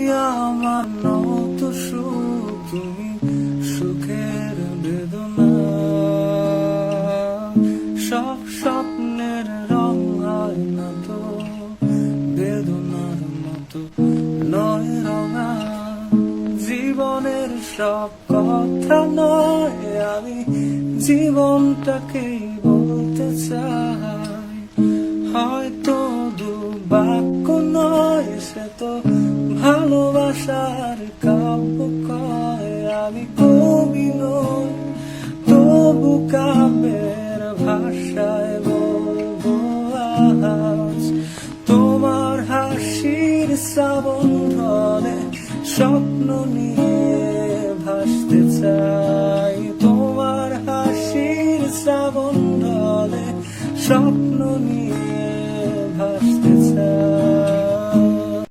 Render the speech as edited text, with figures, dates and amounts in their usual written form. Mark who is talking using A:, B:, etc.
A: আমার নত সুখ, তুমি সুখের বেদনা। সব স্বপ্নের রং হয় না তো বেদনার মতো, নয় রঙা। জীবনের সব কথা নয়, আমি জীবনটাকেই বলতে চাই। হয়তো দু বাক্য নয়, সে তো ভালোবাসার কাব্য কয়। আমি কবি নই, তবু কাব্যের ভাষায় বলবো আজ। তোমার হাসির শ্রাবণ ধরে স্বপ্ন নিয়ে ভাসতে চাই।